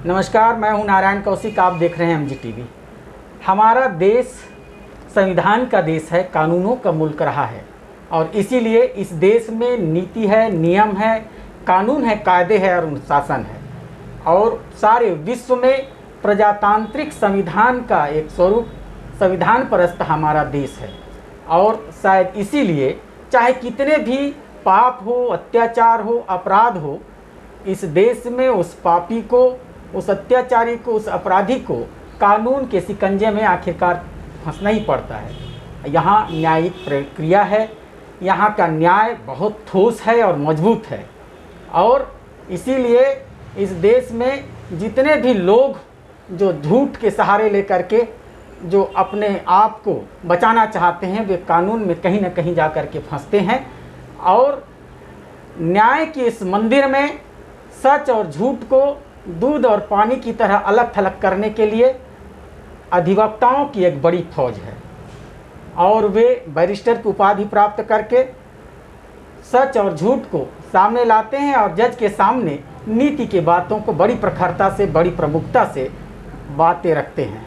नमस्कार, मैं हूं नारायण कौशिक। आप देख रहे हैं MGTV। हमारा देश संविधान का देश है, कानूनों का मुल्क रहा है और इसीलिए इस देश में नीति है, नियम है, कानून है, कायदे है और अनुशासन है। और सारे विश्व में प्रजातांत्रिक संविधान का एक स्वरूप, संविधान परस्त हमारा देश है। और शायद इसीलिए चाहे कितने भी पाप हो, अत्याचार हो, अपराध हो, इस देश में उस पापी को, उस अत्याचारी को, उस अपराधी को कानून के शिकंजे में आखिरकार फंसना ही पड़ता है। यहाँ न्यायिक प्रक्रिया है, यहाँ का न्याय बहुत ठोस है और मजबूत है। और इसीलिए इस देश में जितने भी लोग जो झूठ के सहारे लेकर के जो अपने आप को बचाना चाहते हैं, वे कानून में कहीं ना कहीं जा कर के फंसते हैं। और न्याय के इस मंदिर में सच और झूठ को दूध और पानी की तरह अलग थलग करने के लिए अधिवक्ताओं की एक बड़ी फौज है और वे बैरिस्टर की उपाधि प्राप्त करके सच और झूठ को सामने लाते हैं और जज के सामने नीति की बातों को बड़ी प्रखरता से, बड़ी प्रमुखता से बातें रखते हैं।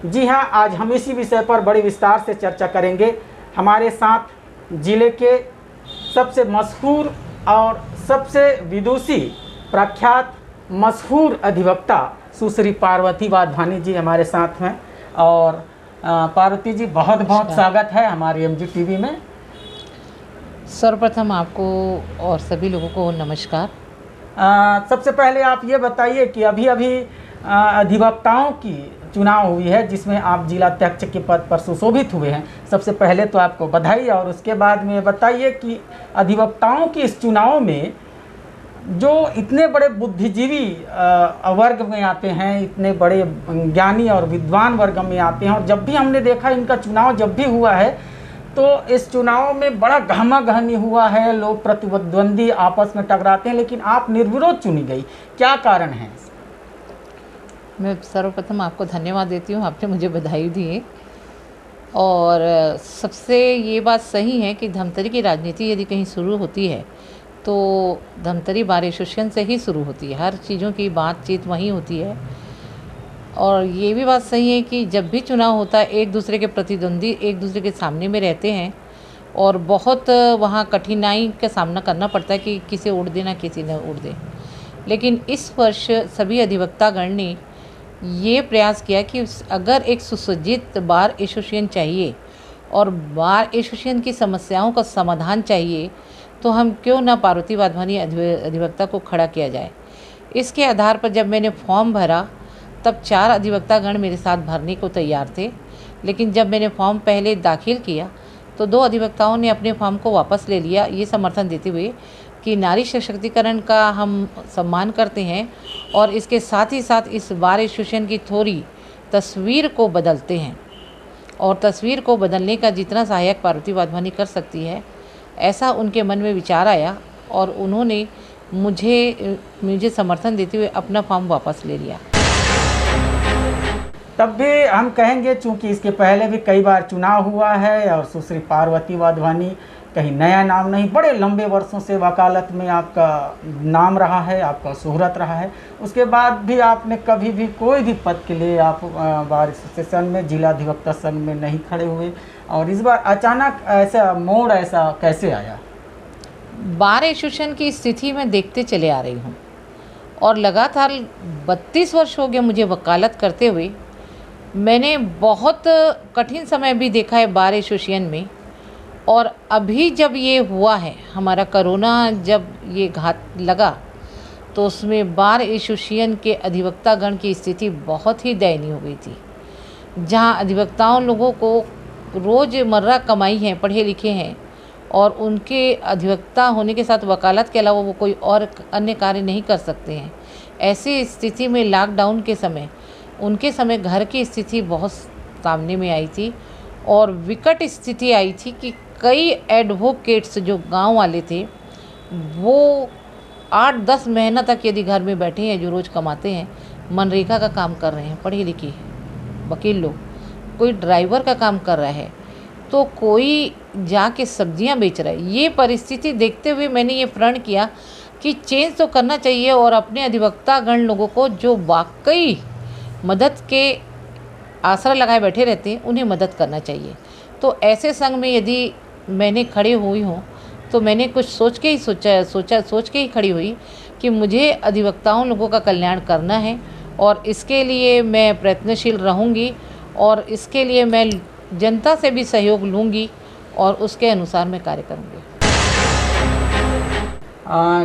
जी हाँ, आज हम इसी विषय पर बड़े विस्तार से चर्चा करेंगे। हमारे साथ जिले के सबसे मशहूर और सबसे विदुषी, प्रख्यात, मशहूर अधिवक्ता सुश्री पार्वती वाधवानी जी हमारे साथ हैं। और पार्वती जी, बहुत बहुत स्वागत है हमारे MGTV में। सर्वप्रथम आपको और सभी लोगों को नमस्कार। सबसे पहले आप ये बताइए कि अभी अधिवक्ताओं की चुनाव हुई है जिसमें आप जिलाध्यक्ष के पद पर सुशोभित हुए हैं। सबसे पहले तो आपको बधाई। और उसके बाद में बताइए कि अधिवक्ताओं के इस चुनाव में जो इतने बड़े बुद्धिजीवी वर्ग में आते हैं, इतने बड़े ज्ञानी और विद्वान वर्ग में आते हैं, और जब भी हमने देखा इनका चुनाव जब भी हुआ है तो इस चुनाव में बड़ा गहमा-गहमी हुआ है, लोग प्रतिद्वंदी आपस में टकराते हैं, लेकिन आप निर्विरोध चुनी गई। क्या कारण है? मैं सर्वप्रथम आपको धन्यवाद देती हूँ, आपने मुझे बधाई दी है। और सबसे ये बात सही है कि धमतरी की राजनीति यदि कहीं शुरू होती है तो धमतरी बार एसोसिएशन से ही शुरू होती है। हर चीज़ों की बातचीत वहीं होती है। और ये भी बात सही है कि जब भी चुनाव होता है एक दूसरे के प्रतिद्वंदी एक दूसरे के सामने में रहते हैं और बहुत वहाँ कठिनाई का सामना करना पड़ता है कि किसे उड़ देना, किसी न उड़ दे। लेकिन इस वर्ष सभी अधिवक्तागण ने ये प्रयास किया कि अगर एक सुसज्जित बार एसोसिएशन चाहिए और बार एसोसिएशन की समस्याओं का समाधान चाहिए तो हम क्यों ना पार्वती वाधवानी अधिवक्ता को खड़ा किया जाए। इसके आधार पर जब मैंने फॉर्म भरा तब 4 अधिवक्तागण मेरे साथ भरने को तैयार थे। लेकिन जब मैंने फॉर्म पहले दाखिल किया तो 2 अधिवक्ताओं ने अपने फॉर्म को वापस ले लिया, ये समर्थन देते हुए कि नारी सशक्तिकरण का हम सम्मान करते हैं और इसके साथ ही साथ इस बार एसोसिएशन की थोड़ी तस्वीर को बदलते हैं। और तस्वीर को बदलने का जितना सहायक पार्वती वाधवानी कर सकती है, ऐसा उनके मन में विचार आया और उन्होंने मुझे समर्थन देते हुए अपना फॉर्म वापस ले लिया। तब भी हम कहेंगे, चूंकि इसके पहले भी कई बार चुनाव हुआ है और सुश्री पार्वती वाधवानी कहीं नया नाम नहीं, बड़े लंबे वर्षों से वकालत में आपका नाम रहा है, आपका शोहरत रहा है। उसके बाद भी आपने कभी भी कोई भी पद के लिए आप बार एसोसिएशन में, जिला अधिवक्ता संघ में नहीं खड़े हुए। और इस बार अचानक ऐसा मोड़ ऐसा कैसे आया? बार एसोसिएशन की स्थिति में देखते चले आ रही हूँ और लगातार 32 वर्ष हो गए मुझे वकालत करते हुए। मैंने बहुत कठिन समय भी देखा है बार एसोसिएशन में। और अभी जब ये हुआ है, हमारा कोरोना जब ये घात लगा तो उसमें बार एसोसिएशन के अधिवक्तागण की स्थिति बहुत ही दयनीय हो गई थी। जहाँ अधिवक्ताओं लोगों को रोज़मर्रा कमाई है, पढ़े लिखे हैं और उनके अधिवक्ता होने के साथ वकालत के अलावा वो कोई और अन्य कार्य नहीं कर सकते हैं। ऐसी स्थिति में लॉकडाउन के समय उनके समय घर की स्थिति बहुत सामने में आई थी और विकट स्थिति आई थी कि कई एडवोकेट्स जो गांव वाले थे वो 8-10 महीना तक यदि घर में बैठे हैं, जो रोज़ कमाते हैं, मनरेगा का काम कर रहे हैं, पढ़े लिखे वकील लोग, कोई ड्राइवर का काम कर रहा है, तो कोई जाके सब्जियां बेच रहा है। ये परिस्थिति देखते हुए मैंने ये प्रण किया कि चेंज तो करना चाहिए और अपने अधिवक्ता गण लोगों को जो वाकई मदद के आसरा लगाए बैठे रहते हैं उन्हें मदद करना चाहिए। तो ऐसे संघ में यदि मैंने खड़े हुई हूँ तो मैंने कुछ सोच के ही खड़ी हुई कि मुझे अधिवक्ताओं लोगों का कल्याण करना है और इसके लिए मैं प्रयत्नशील रहूँगी और इसके लिए मैं जनता से भी सहयोग लूँगी और उसके अनुसार मैं कार्य करूँगी।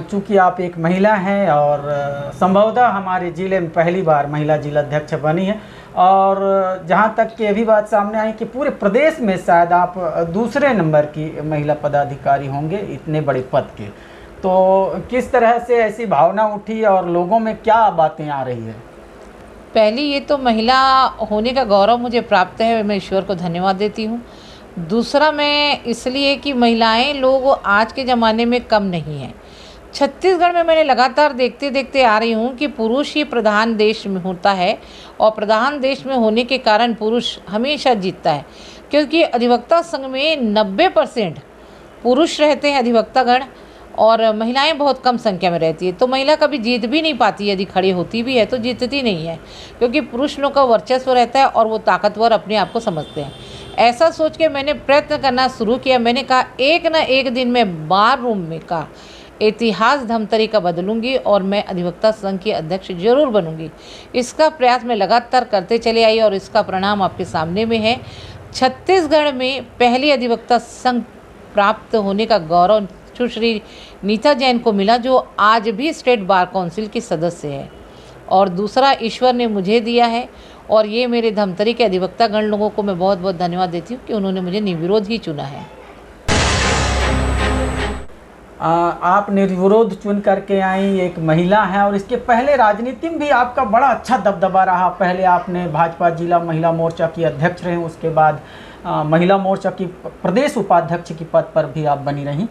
चूँकि आप एक महिला हैं और संभवतः हमारे ज़िले में पहली बार महिला जिला अध्यक्ष बनी है और जहाँ तक कि अभी बात सामने आई कि पूरे प्रदेश में शायद आप दूसरे नंबर की महिला पदाधिकारी होंगे इतने बड़े पद के, तो किस तरह से ऐसी भावना उठी और लोगों में क्या बातें आ रही है? पहली ये तो महिला होने का गौरव मुझे प्राप्त है, मैं ईश्वर को धन्यवाद देती हूँ। दूसरा मैं इसलिए कि महिलाएं लोग आज के ज़माने में कम नहीं हैं। छत्तीसगढ़ में मैंने लगातार देखते देखते आ रही हूँ कि पुरुष ही प्रधान देश में होता है और प्रधान देश में होने के कारण पुरुष हमेशा जीतता है, क्योंकि अधिवक्ता संघ में 90% पुरुष रहते हैं अधिवक्तागण और महिलाएं बहुत कम संख्या में रहती है। तो महिला कभी जीत भी नहीं पाती, यदि खड़ी होती भी है तो जीतती नहीं है, क्योंकि पुरुष लोग का वर्चस्व रहता है और वो ताकतवर अपने आप को समझते हैं। ऐसा सोच के मैंने प्रयत्न करना शुरू किया। मैंने कहा एक ना एक दिन मैं बार रूम में का इतिहास धमतरी का बदलूंगी और मैं अधिवक्ता संघ की अध्यक्ष जरूर बनूंगी। इसका प्रयास मैं लगातार करते चले आई और इसका परिणाम आपके सामने में है। छत्तीसगढ़ में पहली अधिवक्ता संघ प्राप्त होने का गौरव सुश्री नीता जैन को मिला, जो आज भी स्टेट बार काउंसिल की सदस्य है, और दूसरा ईश्वर ने मुझे दिया है। और ये मेरे धमतरी के अधिवक्ता गण लोगों को मैं बहुत बहुत धन्यवाद देती हूँ कि उन्होंने मुझे निर्विरोध ही चुना है। आप निर्विरोध चुन करके आई, एक महिला हैं और इसके पहले राजनीति में भी आपका बड़ा अच्छा दबदबा रहा। पहले आपने भाजपा जिला महिला मोर्चा की अध्यक्ष रहे, उसके बाद महिला मोर्चा की प्रदेश उपाध्यक्ष की पद पर भी आप बनी रहीं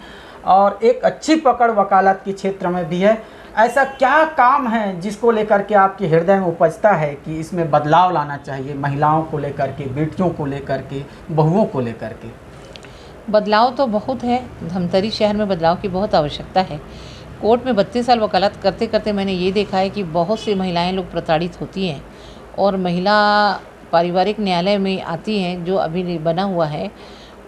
और एक अच्छी पकड़ वकालत के क्षेत्र में भी है। ऐसा क्या काम है जिसको लेकर के आपके हृदय में उपजता है कि इसमें बदलाव लाना चाहिए, महिलाओं को लेकर के, बेटियों को लेकर के, बहुओं को लेकर के? बदलाव तो बहुत है, धमतरी शहर में बदलाव की बहुत आवश्यकता है। कोर्ट में 32 साल वकालत करते करते मैंने ये देखा है कि बहुत सी महिलाएं लोग प्रताड़ित होती हैं और महिला पारिवारिक न्यायालय में आती हैं जो अभी बना हुआ है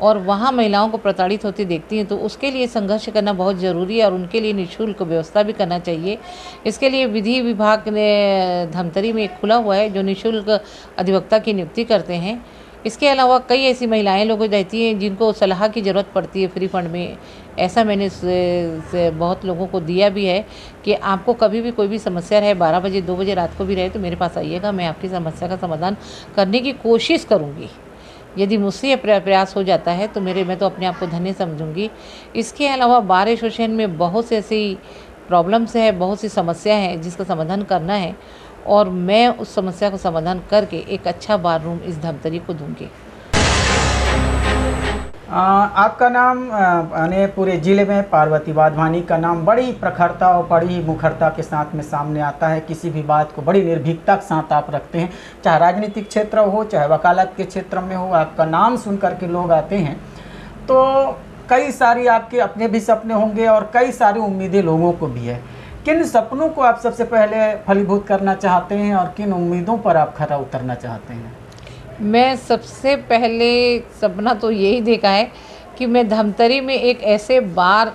और वहाँ महिलाओं को प्रताड़ित होती देखती हैं, तो उसके लिए संघर्ष करना बहुत ज़रूरी है और उनके लिए निःशुल्क व्यवस्था भी करना चाहिए। इसके लिए विधि विभाग ने धमतरी में एक खुला हुआ है जो निःशुल्क अधिवक्ता की नियुक्ति करते हैं। इसके अलावा कई ऐसी महिलाएं लोग रहती हैं जिनको सलाह की ज़रूरत पड़ती है फ्री फंड में। ऐसा मैंने से बहुत लोगों को दिया भी है कि आपको कभी भी कोई भी समस्या रहे, 12 बजे 2 बजे रात को भी रहे, तो मेरे पास आइएगा, मैं आपकी समस्या का समाधान करने की कोशिश करूँगी। यदि मुझसे ये प्रयास हो जाता है तो मैं तो अपने आप को धन्य समझूंगी। इसके अलावा बार एसोसिएशन में बहुत सी ऐसी प्रॉब्लम्स है, बहुत सी समस्या है जिसका समाधान करना है और मैं उस समस्या को समाधान करके एक अच्छा बार रूम इस धमतरी को दूंगी। आपका नाम यानी पूरे ज़िले में पार्वती वाधवानी का नाम बड़ी प्रखरता और बड़ी मुखरता के साथ में सामने आता है। किसी भी बात को बड़ी निर्भीकता के साथ आप रखते हैं, चाहे राजनीतिक क्षेत्र हो चाहे वकालत के क्षेत्र में हो, आपका नाम सुन करके लोग आते हैं। तो कई सारी आपके अपने भी सपने होंगे और कई सारी उम्मीदें लोगों को भी है। किन सपनों को आप सबसे पहले फलीभूत करना चाहते हैं और किन उम्मीदों पर आप खरा उतरना चाहते हैं? मैं सबसे पहले सपना तो यही देखा है कि मैं धमतरी में एक ऐसे बार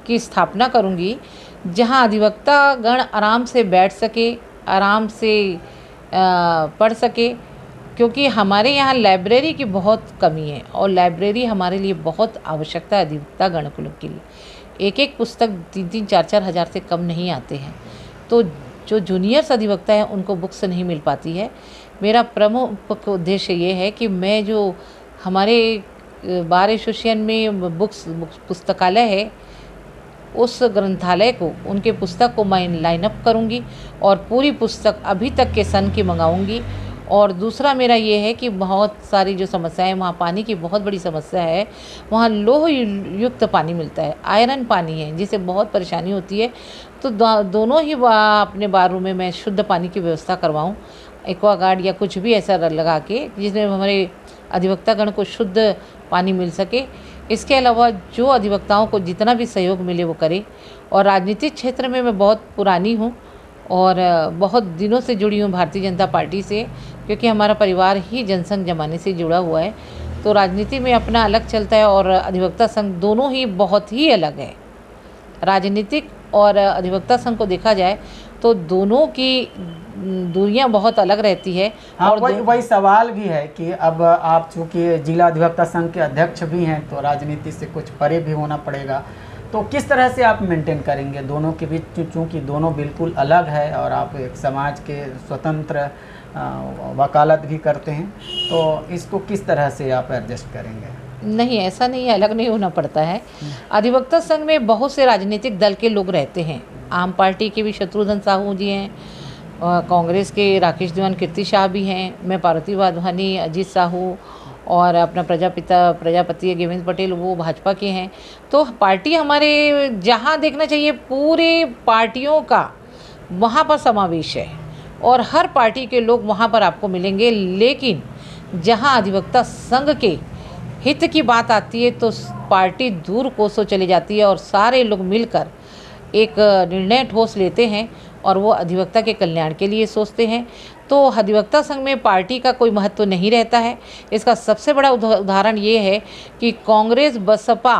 की स्थापना करूंगी जहां अधिवक्ता गण आराम से बैठ सके, आराम से पढ़ सके, क्योंकि हमारे यहाँ लाइब्रेरी की बहुत कमी है और लाइब्रेरी हमारे लिए बहुत आवश्यकता है अधिवक्ता गण के लिए। एक एक पुस्तक 3-3, 4-4 हज़ार से कम नहीं आते हैं, तो जो जूनियर्स अधिवक्ता हैं उनको बुक्स नहीं मिल पाती है। मेरा प्रमुख उद्देश्य ये है कि मैं जो हमारे बार एसोसिएशन में पुस्तकालय है, उस ग्रंथालय को, उनके पुस्तक को मैं लाइन अप करूँगी और पूरी पुस्तक अभी तक के सन की मंगाऊँगी। और दूसरा मेरा ये है कि बहुत सारी जो समस्याएं, वहाँ पानी की बहुत बड़ी समस्या है, वहाँ लोह युक्त पानी मिलता है, आयरन पानी है, जिससे बहुत परेशानी होती है। तो दोनों ही अपने बारों में मैं शुद्ध पानी की व्यवस्था करवाऊँ, एक्वागार्ड या कुछ भी ऐसा लगा के जिसमें हमारे अधिवक्तागण को शुद्ध पानी मिल सके। इसके अलावा जो अधिवक्ताओं को जितना भी सहयोग मिले वो करें। और राजनीतिक क्षेत्र में मैं बहुत पुरानी हूँ और बहुत दिनों से जुड़ी हूँ भारतीय जनता पार्टी से, क्योंकि हमारा परिवार ही जनसंघ जमाने से जुड़ा हुआ है। तो राजनीति में अपना अलग चलता है और अधिवक्ता संघ दोनों ही बहुत ही अलग है। राजनीतिक और अधिवक्ता संघ को देखा जाए तो दोनों की दूरियां बहुत अलग रहती है। हाँ, और वही सवाल भी है कि अब आप चूँकि जिला अधिवक्ता संघ के अध्यक्ष भी हैं तो राजनीति से कुछ परे भी होना पड़ेगा, तो किस तरह से आप मेंटेन करेंगे दोनों के बीच, चूँकि दोनों बिल्कुल अलग है और आप एक समाज के स्वतंत्र वकालत भी करते हैं, तो इसको किस तरह से आप एडजस्ट करेंगे? नहीं, ऐसा नहीं है, अलग नहीं होना पड़ता है। अधिवक्ता संघ में बहुत से राजनीतिक दल के लोग रहते हैं। आम पार्टी के भी शत्रुघ्न साहू जी हैं, कांग्रेस के राकेश दीवान कीर्ति शाह भी हैं, मैं पार्वती वाधवानी, अजीत साहू और अपना प्रजापति गोविंद पटेल वो भाजपा के हैं। तो पार्टी हमारे जहाँ देखना चाहिए पूरे पार्टियों का वहाँ पर समावेश है और हर पार्टी के लोग वहाँ पर आपको मिलेंगे। लेकिन जहाँ अधिवक्ता संघ के हित की बात आती है तो पार्टी दूर कोसों चली जाती है और सारे लोग मिलकर एक निर्णय ठोस लेते हैं और वो अधिवक्ता के कल्याण के लिए सोचते हैं। तो अधिवक्ता संघ में पार्टी का कोई महत्व नहीं रहता है। इसका सबसे बड़ा उदाहरण ये है कि कांग्रेस, बसपा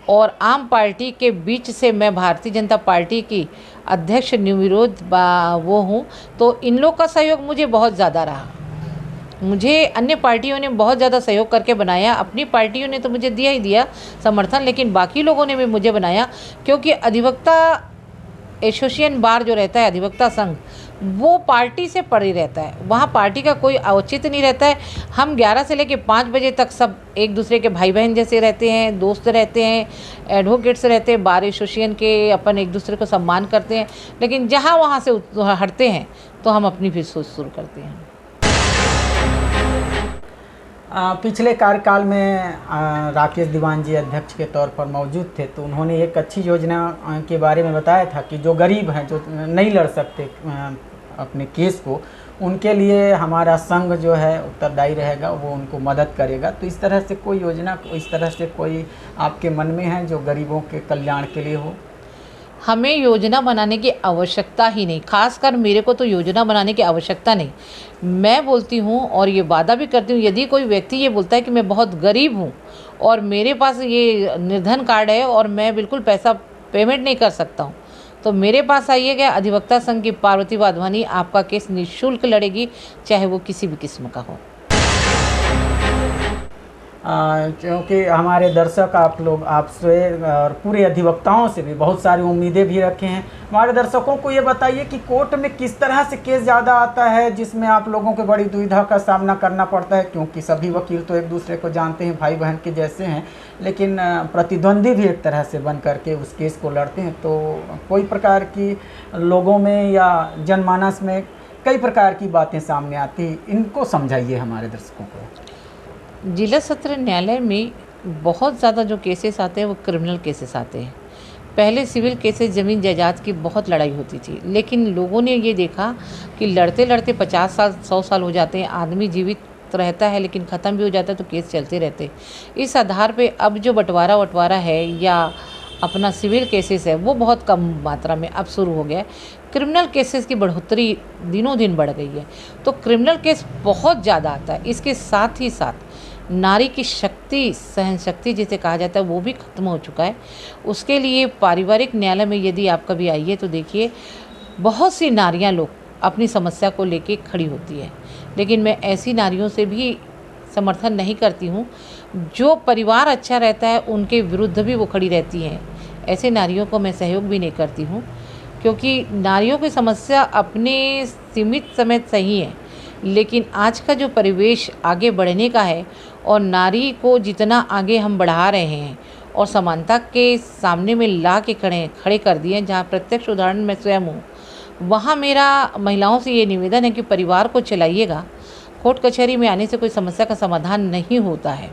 और आम पार्टी के बीच से मैं भारतीय जनता पार्टी की अध्यक्ष निर्विरोध वो हूँ, तो इन लोग का सहयोग मुझे बहुत ज़्यादा रहा। मुझे अन्य पार्टियों ने बहुत ज़्यादा सहयोग करके बनाया, अपनी पार्टियों ने तो मुझे दिया ही दिया समर्थन, लेकिन बाकी लोगों ने भी मुझे बनाया, क्योंकि अधिवक्ता एसोसिएशन बार जो रहता है अधिवक्ता संघ, वो पार्टी से परे रहता है। वहाँ पार्टी का कोई औचित्य नहीं रहता है। हम 11 से लेकर 5 बजे तक सब एक दूसरे के भाई बहन जैसे रहते हैं, दोस्त रहते हैं, एडवोकेट्स रहते हैं, बार एसोसिएशन के अपन एक दूसरे को सम्मान करते हैं। लेकिन जहाँ वहाँ से हटते हैं तो हम अपनी फिर सोच शुरू करते हैं। पिछले कार्यकाल में राकेश दीवान जी अध्यक्ष के तौर पर मौजूद थे, तो उन्होंने एक अच्छी योजना के बारे में बताया था कि जो गरीब हैं, जो नहीं लड़ सकते अपने केस को, उनके लिए हमारा संघ जो है उत्तरदायी रहेगा, वो उनको मदद करेगा। तो इस तरह से कोई योजना, इस तरह से कोई आपके मन में है जो गरीबों के कल्याण के लिए हो? हमें योजना बनाने की आवश्यकता ही नहीं, खासकर मेरे को तो योजना बनाने की आवश्यकता नहीं। मैं बोलती हूँ और ये वादा भी करती हूँ, यदि कोई व्यक्ति ये बोलता है कि मैं बहुत गरीब हूँ और मेरे पास ये निर्धन कार्ड है और मैं बिल्कुल पैसा पेमेंट नहीं कर सकता हूँ, तो मेरे पास आइएगा। अधिवक्ता संघ की पार्वती वाधवानी आपका केस निःशुल्क लड़ेगी, चाहे वो किसी भी किस्म का हो। क्योंकि हमारे दर्शक आप लोग आपसे और पूरे अधिवक्ताओं से भी बहुत सारी उम्मीदें भी रखे हैं। हमारे दर्शकों को ये बताइए कि कोर्ट में किस तरह से केस ज़्यादा आता है जिसमें आप लोगों को बड़ी दुविधा का सामना करना पड़ता है, क्योंकि सभी वकील तो एक दूसरे को जानते हैं, भाई बहन के जैसे हैं, लेकिन प्रतिद्वंदी भी एक तरह से बन करके उस केस को लड़ते हैं। तो कोई प्रकार की लोगों में या जनमानस में कई प्रकार की बातें सामने आती, इनको समझाइए हमारे दर्शकों को। जिला सत्र न्यायालय में बहुत ज़्यादा जो केसेस आते हैं वो क्रिमिनल केसेस आते हैं। पहले सिविल केसेस ज़मीन जायदाद की बहुत लड़ाई होती थी, लेकिन लोगों ने ये देखा कि लड़ते लड़ते 50 साल 100 साल हो जाते हैं, आदमी जीवित रहता है लेकिन ख़त्म भी हो जाता है, तो केस चलते रहते। इस आधार पे अब जो बंटवारा है या अपना सिविल केसेस है वो बहुत कम मात्रा में अब शुरू हो गया है। क्रिमिनल केसेस की बढ़ोतरी दिनों दिन बढ़ गई है, तो क्रिमिनल केस बहुत ज़्यादा आता है। इसके साथ ही साथ नारी की शक्ति, सहन शक्ति जिसे कहा जाता है, वो भी ख़त्म हो चुका है। उसके लिए पारिवारिक न्यायालय में यदि आप कभी आइए तो देखिए बहुत सी नारियां लोग अपनी समस्या को लेके खड़ी होती है, लेकिन मैं ऐसी नारियों से भी समर्थन नहीं करती हूँ। जो परिवार अच्छा रहता है उनके विरुद्ध भी वो खड़ी रहती हैं। ऐसे नारियों को मैं सहयोग भी नहीं करती हूँ, क्योंकि नारियों की समस्या अपने सीमित समय सही है, लेकिन आज का जो परिवेश आगे बढ़ने का है और नारी को जितना आगे हम बढ़ा रहे हैं और समानता के सामने में ला के खड़े कर दिए, जहाँ प्रत्यक्ष उदाहरण मैं स्वयं हूँ, वहाँ मेरा महिलाओं से ये निवेदन है कि परिवार को चलाइएगा। कोर्ट कचहरी में आने से कोई समस्या का समाधान नहीं होता है,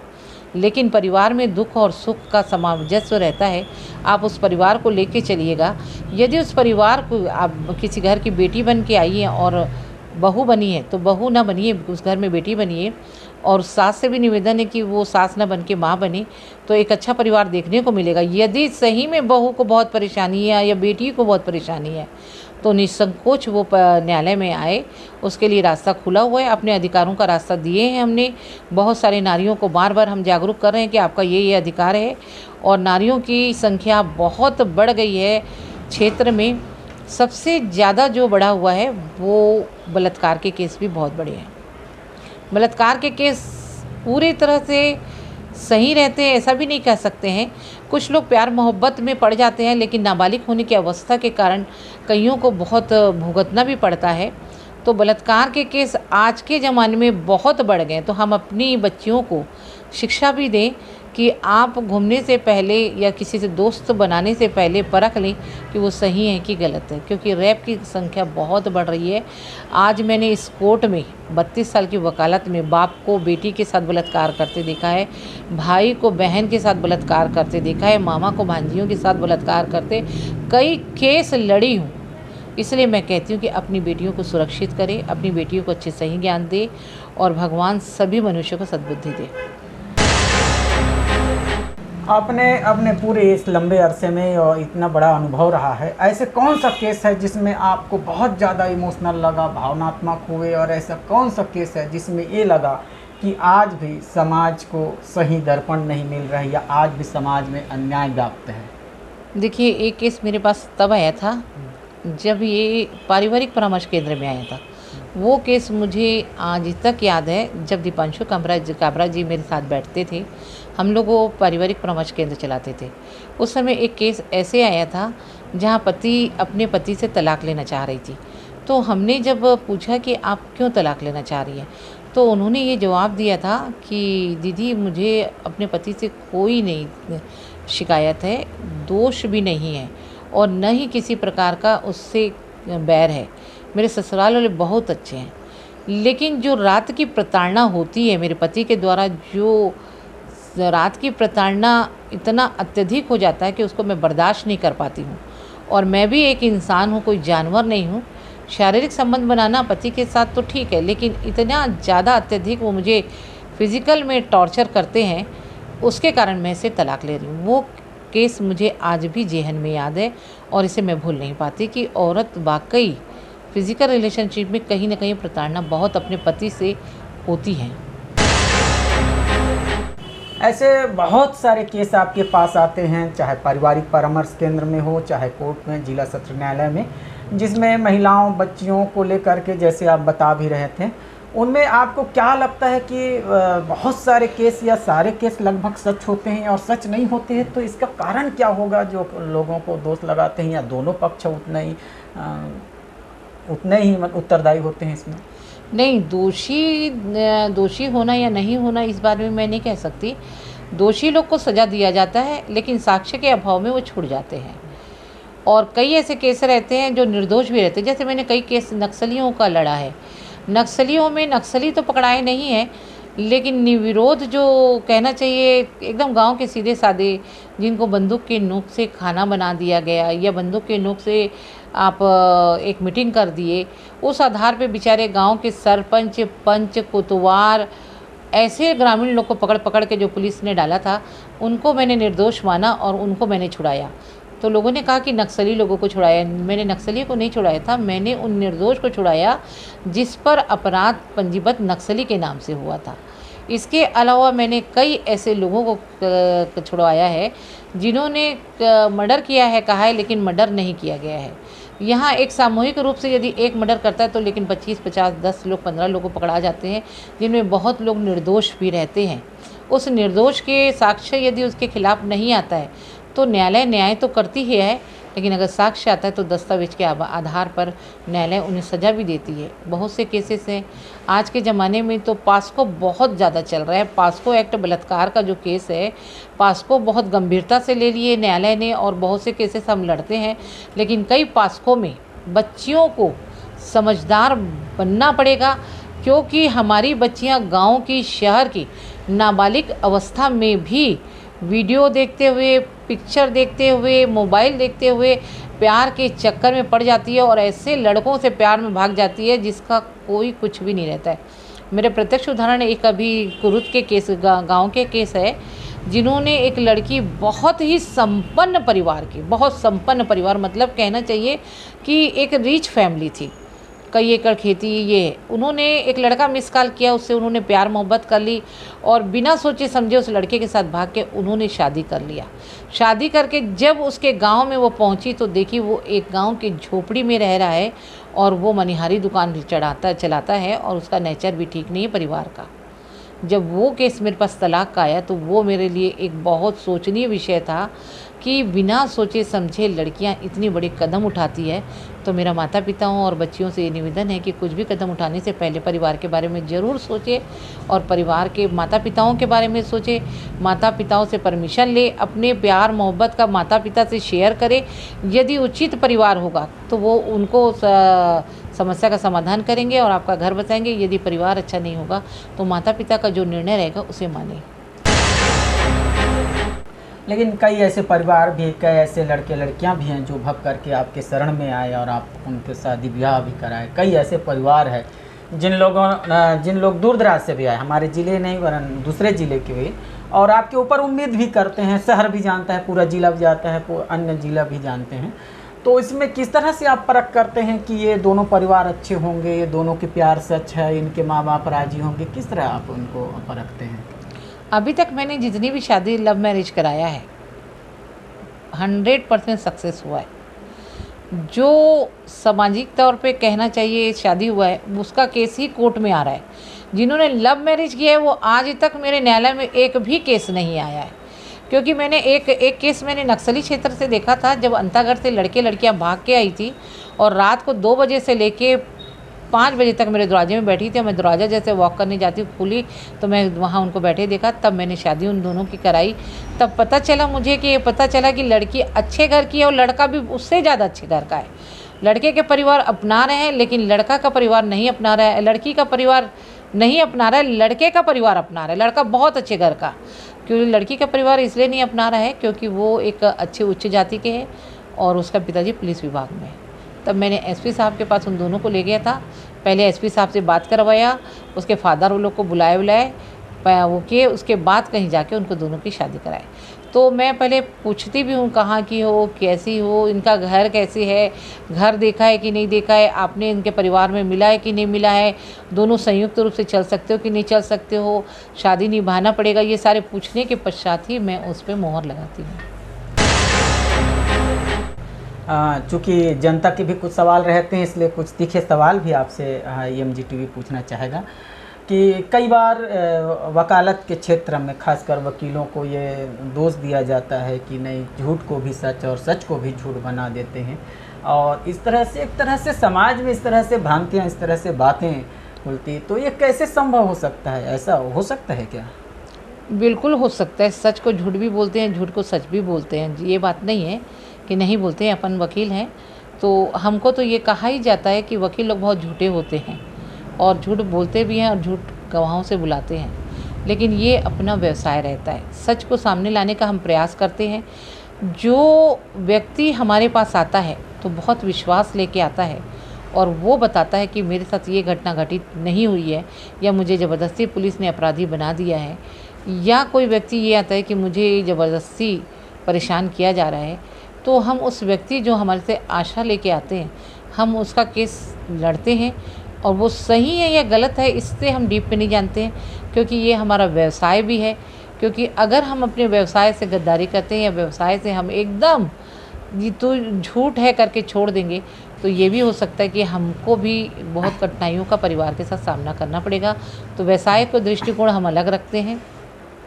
लेकिन परिवार में दुख और सुख का सामंजस्य रहता है। आप उस परिवार को लेके चलिएगा। यदि उस परिवार को आप किसी घर की बेटी बन के आई हैं और बहू बनी है तो बहू ना बनिए, उस घर में बेटी बनिए। और सास से भी निवेदन है कि वो सास ना बन के माँ बने, तो एक अच्छा परिवार देखने को मिलेगा। यदि सही में बहू को बहुत परेशानी है या बेटी को बहुत परेशानी है तो निसंकोच वो न्यायालय में आए, उसके लिए रास्ता खुला हुआ है। अपने अधिकारों का रास्ता दिए हैं हमने। बहुत सारे नारियों को बार बार हम जागरूक कर रहे हैं कि आपका ये अधिकार है। और नारियों की संख्या बहुत बढ़ गई है क्षेत्र में। सबसे ज़्यादा जो बढ़ा हुआ है वो बलात्कार के केस भी बहुत बड़े हैं। बलात्कार के केस पूरी तरह से सही रहते हैं ऐसा भी नहीं कह सकते हैं। कुछ लोग प्यार मोहब्बत में पड़ जाते हैं, लेकिन नाबालिग होने की अवस्था के कारण कईयों को बहुत भुगतना भी पड़ता है। तो बलात्कार के केस आज के ज़माने में बहुत बढ़ गए। तो हम अपनी बच्चियों को शिक्षा भी दें कि आप घूमने से पहले या किसी से दोस्त बनाने से पहले परख लें कि वो सही है कि गलत है, क्योंकि रेप की संख्या बहुत बढ़ रही है। आज मैंने इस कोर्ट में 32 साल की वकालत में बाप को बेटी के साथ बलात्कार करते देखा है, भाई को बहन के साथ बलात्कार करते देखा है, मामा को भांजियों के साथ बलात्कार करते कई केस लड़ी हूँ। इसलिए मैं कहती हूँ कि अपनी बेटियों को सुरक्षित करें, अपनी बेटियों को अच्छे सही ज्ञान दें और भगवान सभी मनुष्यों को सद्बुद्धि दे। आपने अपने पूरे इस लंबे अरसे में और इतना बड़ा अनुभव रहा है, ऐसे कौन सा केस है जिसमें आपको बहुत ज़्यादा इमोशनल लगा, भावनात्मक हुए, और ऐसा कौन सा केस है जिसमें ये लगा कि आज भी समाज को सही दर्पण नहीं मिल रहा है या आज भी समाज में अन्याय व्याप्त है? देखिए, एक केस मेरे पास तब आया था जब ये पारिवारिक परामर्श केंद्र में आया था। वो केस मुझे आज तक याद है। जब दीपांशु काबरा जी मेरे साथ बैठते थे, हम लोग वो पारिवारिक परामर्श केंद्र चलाते थे। उस समय एक केस ऐसे आया था जहाँ पति अपने पति से तलाक लेना चाह रही थी। तो हमने जब पूछा कि आप क्यों तलाक लेना चाह रही हैं, तो उन्होंने ये जवाब दिया था कि दीदी, मुझे अपने पति से कोई नहीं शिकायत है, दोष भी नहीं है और न ही किसी प्रकार का उससे बैर है। मेरे ससुराल वाले बहुत अच्छे हैं, लेकिन जो रात की प्रताड़ना होती है मेरे पति के द्वारा, जो रात की प्रताड़ना इतना अत्यधिक हो जाता है कि उसको मैं बर्दाश्त नहीं कर पाती हूँ। और मैं भी एक इंसान हूँ, कोई जानवर नहीं हूँ। शारीरिक संबंध बनाना पति के साथ तो ठीक है, लेकिन इतना ज़्यादा अत्यधिक वो मुझे फिज़िकल में टॉर्चर करते हैं, उसके कारण मैं इसे तलाक ले रही हूँ। वो केस मुझे आज भी जेहन में याद है और इसे मैं भूल नहीं पाती कि औरत वाकई फिज़िकल रिलेशनशिप में कहीं ना कहीं प्रताड़ना बहुत अपने पति से होती है। ऐसे बहुत सारे केस आपके पास आते हैं, चाहे पारिवारिक परामर्श केंद्र में हो, चाहे कोर्ट में, जिला सत्र न्यायालय में, जिसमें महिलाओं बच्चियों को लेकर के जैसे आप बता भी रहे थे। उनमें आपको क्या लगता है कि बहुत सारे केस या सारे केस लगभग सच होते हैं और सच नहीं होते हैं? तो इसका कारण क्या होगा जो लोगों को दोष लगाते हैं, या दोनों पक्ष उतने ही उत्तरदायी होते हैं इसमें? नहीं, दोषी होना या नहीं होना इस बारे में मैं नहीं कह सकती। दोषी लोग को सज़ा दिया जाता है, लेकिन साक्ष्य के अभाव में वो छूट जाते हैं। और कई ऐसे केस रहते हैं जो निर्दोष भी रहते हैं। जैसे मैंने कई केस नक्सलियों का लड़ा है। नक्सलियों में नक्सली तो पकड़ाए नहीं हैं, लेकिन निर्विरोध जो कहना चाहिए एकदम गांव के सीधे साधे, जिनको बंदूक के नोक से खाना बना दिया गया या बंदूक के नोक से आप एक मीटिंग कर दिए, उस आधार पे बेचारे गांव के सरपंच, पंच, कोतवाल, ऐसे ग्रामीण लोग को पकड़ पकड़ के जो पुलिस ने डाला था, उनको मैंने निर्दोष माना और उनको मैंने छुड़ाया। तो लोगों ने कहा कि नक्सली लोगों को छुड़ाया। मैंने नक्सली को नहीं छुड़ाया था, मैंने उन निर्दोष को छुड़ाया जिस पर अपराध पंजीबद्ध नक्सली के नाम से हुआ था। इसके अलावा मैंने कई ऐसे लोगों को छुड़वाया है जिन्होंने मर्डर किया है कहा है, लेकिन मर्डर नहीं किया गया है। यहाँ एक सामूहिक रूप से यदि एक मर्डर करता है तो लेकिन 25, 50, 10 लोग, 15 लोग को पकड़ा जाते हैं, जिनमें बहुत लोग निर्दोष भी रहते हैं। उस निर्दोष के साक्ष्य यदि उसके खिलाफ नहीं आता है तो न्यायालय न्याय तो करती ही है, लेकिन अगर साक्ष्य आता है तो दस्तावेज के आधार पर न्यायालय उन्हें सज़ा भी देती है। बहुत से केसेस हैं। आज के ज़माने में तो पास्को बहुत ज़्यादा चल रहा है। पास्को एक्ट बलात्कार का जो केस है, पास्को बहुत गंभीरता से ले लिए न्यायालय ने और बहुत से केसेस हम लड़ते हैं, लेकिन कई पास्को में बच्चियों को समझदार बनना पड़ेगा, क्योंकि हमारी बच्चियां गांव की, शहर की नाबालिग अवस्था में भी वीडियो देखते हुए, पिक्चर देखते हुए, मोबाइल देखते हुए प्यार के चक्कर में पड़ जाती है और ऐसे लड़कों से प्यार में भाग जाती है जिसका कोई कुछ भी नहीं रहता है। मेरे प्रत्यक्ष उदाहरण एक अभी कुरुद के केस, गाँव के केस है, जिन्होंने एक लड़की बहुत ही संपन्न परिवार की, बहुत संपन्न परिवार मतलब कहना चाहिए कि एक रिच फैमिली थी, कई एकड़ खेती, ये उन्होंने एक लड़का मिस कॉल किया, उससे उन्होंने प्यार मोहब्बत कर ली और बिना सोचे समझे उस लड़के के साथ भाग के उन्होंने शादी कर लिया। शादी करके जब उसके गांव में वो पहुंची तो देखी वो एक गांव की झोपड़ी में रह रहा है और वो मनिहारी दुकान चलाता है और उसका नेचर भी ठीक नहीं है परिवार का। जब वो केस मेरे पास तलाक का आया तो वो मेरे लिए एक बहुत सोचनीय विषय था कि बिना सोचे समझे लड़कियां इतनी बड़ी कदम उठाती है। तो मेरा माता पिताओं और बच्चियों से ये निवेदन है कि कुछ भी कदम उठाने से पहले परिवार के बारे में ज़रूर सोचे और परिवार के माता पिताओं के बारे में सोचे, माता पिताओं से परमिशन ले, अपने प्यार मोहब्बत का माता पिता से शेयर करें। यदि उचित परिवार होगा तो वो उनको समस्या का समाधान करेंगे और आपका घर बसाएंगे। यदि परिवार अच्छा नहीं होगा तो माता पिता का जो निर्णय रहेगा उसे मानें। लेकिन कई ऐसे परिवार भी, कई ऐसे लड़के लड़कियां भी हैं जो भग करके आपके शरण में आए और आप उनके शादी ब्याह भी कराए। कई ऐसे परिवार हैं जिन लोग दूर दराज से भी आए, हमारे ज़िले नहीं वरन दूसरे ज़िले के भी, और आपके ऊपर उम्मीद भी करते हैं। शहर भी जानता है, पूरा ज़िला भी जानता है, अन्य ज़िला भी जानते हैं। तो इसमें किस तरह से आप परख करते हैं कि ये दोनों परिवार अच्छे होंगे, ये दोनों के प्यार सच है, इनके माँ बाप राजी होंगे? किस तरह आप उनको परखते हैं? अभी तक मैंने जितनी भी शादी लव मैरिज कराया है 100% सक्सेस हुआ है। जो सामाजिक तौर पे कहना चाहिए शादी हुआ है उसका केस ही कोर्ट में आ रहा है। जिन्होंने लव मैरिज किया है वो आज तक मेरे न्यायालय में एक भी केस नहीं आया है, क्योंकि मैंने एक केस मैंने नक्सली क्षेत्र से देखा था। जब अंतागढ़ से लड़के लड़कियां भाग के आई थी और रात को 2 बजे से लेके 5 बजे तक मेरे दरवाजे में बैठी थी। मैं दरवाज़ा जैसे वॉक करने जाती हूँ खुली तो मैं वहाँ उनको बैठे देखा, तब मैंने शादी उन दोनों की कराई। तब पता चला मुझे कि ये पता चला कि लड़की अच्छे घर की है और लड़का भी उससे ज़्यादा अच्छे घर का है। लड़के के परिवार अपना रहे हैं लेकिन लड़का का परिवार नहीं अपना रहा है, लड़की का परिवार नहीं अपना रहा है, लड़के का परिवार अपना रहा है। लड़का बहुत अच्छे घर का, क्योंकि लड़की का परिवार इसलिए नहीं अपना रहा है क्योंकि वो एक अच्छे उच्च जाति के हैं और उसका पिताजी पुलिस विभाग में है। तब मैंने एसपी साहब के पास उन दोनों को ले गया था। पहले एसपी साहब से बात करवाया, उसके फादर वो लोग को बुलाए वो किए, उसके बाद कहीं जाके उनको दोनों की शादी कराए। तो मैं पहले पूछती भी हूँ कहाँ की हो, कैसी हो, इनका घर कैसे है, घर देखा है कि नहीं देखा है, आपने इनके परिवार में मिला है कि नहीं मिला है, दोनों संयुक्त रूप से चल सकते हो कि नहीं चल सकते हो, शादी निभाना पड़ेगा। ये सारे पूछने के पश्चात ही मैं उस पर मोहर लगाती हूँ। चूँकि जनता के भी कुछ सवाल रहते हैं इसलिए कुछ तीखे सवाल भी आपसे EMG TV पूछना चाहेगा कि कई बार वकालत के क्षेत्र में खासकर वकीलों को ये दोष दिया जाता है कि नहीं, झूठ को भी सच और सच को भी झूठ बना देते हैं और इस तरह से एक तरह से समाज में इस तरह से भ्रांतियाँ, इस तरह से बातें खुलती। तो ये कैसे संभव हो सकता है? ऐसा हो सकता है क्या? बिल्कुल हो सकता है। सच को झूठ भी बोलते हैं, झूठ को सच भी बोलते हैं। ये बात नहीं है कि नहीं बोलते हैं। अपन वकील हैं तो हमको तो ये कहा ही जाता है कि वकील लोग बहुत झूठे होते हैं और झूठ बोलते भी हैं और झूठ गवाहों से बुलाते हैं, लेकिन ये अपना व्यवसाय रहता है। सच को सामने लाने का हम प्रयास करते हैं। जो व्यक्ति हमारे पास आता है तो बहुत विश्वास लेके आता है और वो बताता है कि मेरे साथ ये घटना घटित नहीं हुई है या मुझे ज़बरदस्ती पुलिस ने अपराधी बना दिया है, या कोई व्यक्ति ये आता है कि मुझे ज़बरदस्ती परेशान किया जा रहा है, तो हम उस व्यक्ति जो हमारे से आशा लेके आते हैं हम उसका केस लड़ते हैं। और वो सही है या गलत है इससे हम डीप में नहीं जानते हैं, क्योंकि ये हमारा व्यवसाय भी है। क्योंकि अगर हम अपने व्यवसाय से गद्दारी करते हैं या व्यवसाय से हम एकदम ये तो झूठ है करके छोड़ देंगे तो ये भी हो सकता है कि हमको भी बहुत कठिनाइयों का परिवार के साथ सामना करना पड़ेगा। तो व्यवसाय को दृष्टिकोण हम अलग रखते हैं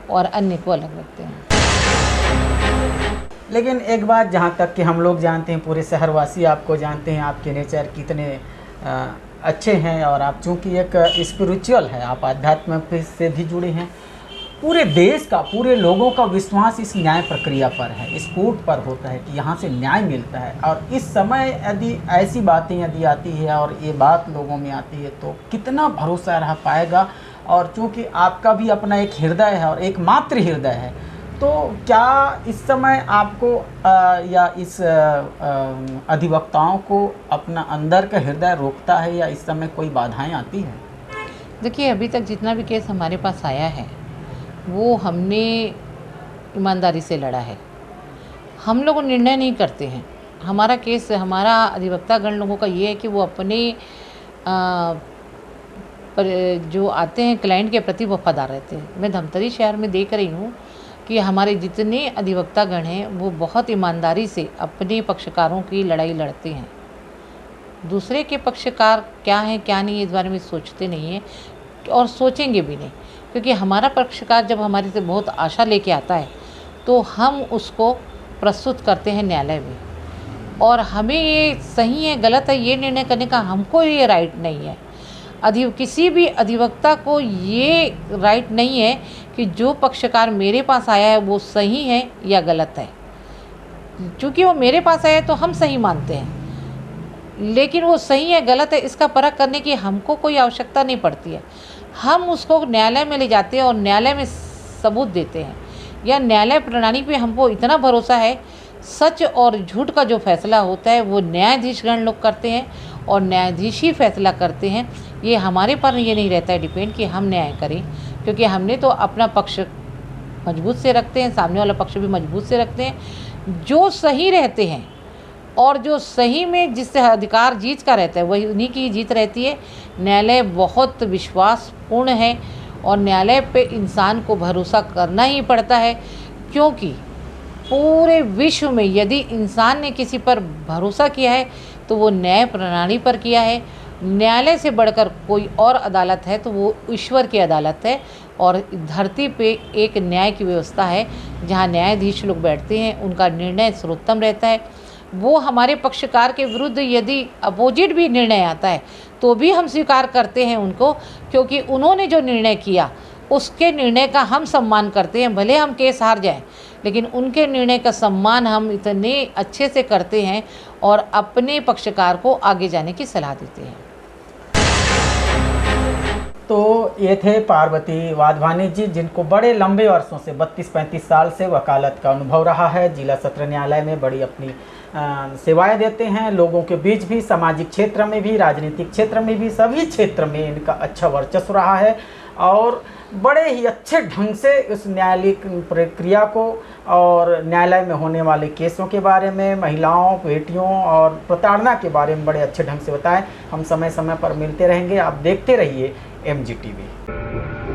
और अन्य को अलग रखते हैं। लेकिन एक बात जहाँ तक कि हम लोग जानते हैं, पूरे शहरवासी आपको जानते हैं, आपके नेचर कितने अच्छे हैं और आप चूँकि एक स्पिरिचुअल है, आप आध्यात्म से भी जुड़े हैं। पूरे देश का, पूरे लोगों का विश्वास इस न्याय प्रक्रिया पर है, इस कोर्ट पर होता है कि यहाँ से न्याय मिलता है। और इस समय यदि ऐसी बातें यदि आती है और ये बात लोगों में आती है तो कितना भरोसा रह पाएगा। और चूँकि आपका भी अपना एक हृदय है और एक मात्र हृदय है, तो क्या इस समय आपको या इस अधिवक्ताओं को अपना अंदर का हृदय रोकता है, या इस समय कोई बाधाएं आती हैं? देखिए, अभी तक जितना भी केस हमारे पास आया है वो हमने ईमानदारी से लड़ा है। हम लोग निर्णय नहीं करते हैं। हमारा केस, हमारा अधिवक्तागण लोगों का ये है कि वो अपने पर जो आते हैं क्लाइंट के प्रति वफादार रहते हैं। मैं धमतरी शहर में देख रही हूँ कि हमारे जितने अधिवक्तागण हैं वो बहुत ईमानदारी से अपने पक्षकारों की लड़ाई लड़ते हैं। दूसरे के पक्षकार क्या हैं क्या नहीं इस बारे में सोचते नहीं हैं और सोचेंगे भी नहीं, क्योंकि हमारा पक्षकार जब हमारे से बहुत आशा लेके आता है तो हम उसको प्रस्तुत करते हैं न्यायालय में, और हमें ये सही है गलत है ये निर्णय करने का हमको ये राइट नहीं है। किसी भी अधिवक्ता को ये राइट नहीं है कि जो पक्षकार मेरे पास आया है वो सही है या गलत है। क्योंकि वो मेरे पास आया है तो हम सही मानते हैं, लेकिन वो सही है गलत है इसका परख करने की हमको कोई आवश्यकता नहीं पड़ती है। हम उसको न्यायालय में ले जाते हैं और न्यायालय में सबूत देते हैं, या न्यायालय प्रणाली पे हमको इतना भरोसा है। सच और झूठ का जो फैसला होता है वो न्यायाधीशगण लोग करते हैं और न्यायाधीश ही फैसला करते हैं। ये हमारे पर ये नहीं रहता है डिपेंड कि हम न्याय करें, क्योंकि हमने तो अपना पक्ष मजबूत से रखते हैं, सामने वाला पक्ष भी मजबूत से रखते हैं। जो सही रहते हैं और जो सही में जिससे अधिकार जीत का रहता है वही उन्हीं की जीत रहती है। न्यायालय बहुत विश्वासपूर्ण है और न्यायालय पे इंसान को भरोसा करना ही पड़ता है, क्योंकि पूरे विश्व में यदि इंसान ने किसी पर भरोसा किया है तो वो न्याय प्रणाली पर किया है। न्यायालय से बढ़कर कोई और अदालत है तो वो ईश्वर की अदालत है, और धरती पे एक न्याय की व्यवस्था है जहाँ न्यायाधीश लोग बैठते हैं, उनका निर्णय सर्वोत्तम रहता है। वो हमारे पक्षकार के विरुद्ध यदि अपोजिट भी निर्णय आता है तो भी हम स्वीकार करते हैं उनको, क्योंकि उन्होंने जो निर्णय किया उसके निर्णय का हम सम्मान करते हैं। भले हम केस हार जाएं, लेकिन उनके निर्णय का सम्मान हम इतने अच्छे से करते हैं और अपने पक्षकार को आगे जाने की सलाह देते हैं। तो ये थे पार्वती वाधवानी जी, जिनको बड़े लंबे वर्षों से 32-35 साल से वकालत का अनुभव रहा है। जिला सत्र न्यायालय में बड़ी अपनी सेवाएं देते हैं, लोगों के बीच भी, सामाजिक क्षेत्र में भी, राजनीतिक क्षेत्र में भी, सभी क्षेत्र में इनका अच्छा वर्चस्व रहा है और बड़े ही अच्छे ढंग से उस न्यायालयिक प्रक्रिया को और न्यायालय में होने वाले केसों के बारे में, महिलाओं, बेटियों और प्रताड़ना के बारे में बड़े अच्छे ढंग से बताएं। हम समय समय पर मिलते रहेंगे। आप देखते रहिए MG TV।